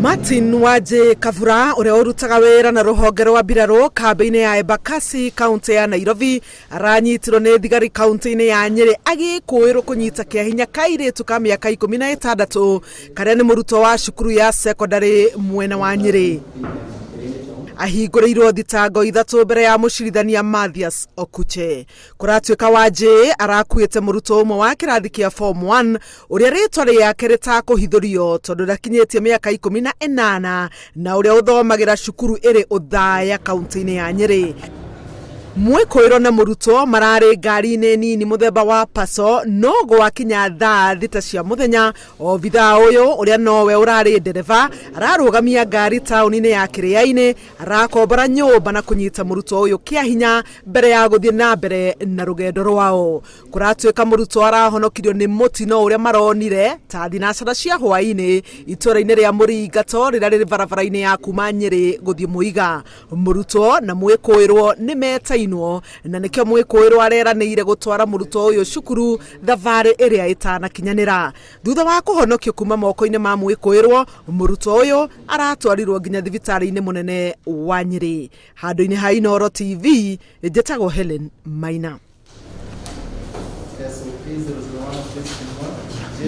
Martin Waje Kavura uria urutaga wira na ruhonge rwa Biraro kambi-ini ya Embakasi kaunti ya Nairobi aranyitirwo ni thigari kaunti-ini ya Nyeri agikuirwo kunyita kiahinya kairitu ka miaka 16 karia ni murutwo wa cukuru ya secondary mwena wa Nyeri. Ahingũrĩirwo thitango ithatu mbere ya mũcirithania Mathias Okuche. Kuratuĩka Waje arakuĩte mũrutwo ũmwe wa kĩrathi kĩa form 1 ũrĩa rĩtwa rĩake rĩtakũhithũrio tondũ ndakinyĩtie mĩaka 18 na ũrĩa ũthomagĩra cukuru ĩrĩ Othaya kaunti-inĩ ya Nyeri. Mwĩkũĩrwo na mũrutwo mararĩ ngari-inĩ nini mũthemba wa Paso no gwakinya thaa 6 cia mũthenya obithaa ũyũ ũrĩa nowe ũrarĩ ndereba ararũgamia ngari taũni-inĩ ya Kĩrĩa-inĩ arakombora nyũmba na kũnyita mũrutwo ũyũ kĩahinya mbere ya gũthiĩ na mbere na rũgendo rwao. Kũratuĩka mũrutwo arahonokirio nĩ mũtino ũrĩa maronire ta thinacara cia hwaĩ-inĩ itũũra-inĩ rĩa Mũringato rĩrĩa rĩrĩ barabara-inĩ ya kuma Nyeri gũthiĩ Mũiga. Mũrutwo na mwĩkũĩrwo nĩ metainwo na nĩkĩo mwĩkũĩrwo areranĩire gũtwara mũrutwo ũyũ cukuru thabarĩ ĩrĩa ĩtanakinyanĩra. Thutha wa kũhonokio kuma moko-inĩ ma mwĩkũĩrwo, mũrutwo ũyũ aratwarirwo nginya thibitarĩ-inĩ mũnene wa Nyeri. Handũ-inĩ ha Inooro TV, njĩtagwo Helen Maina.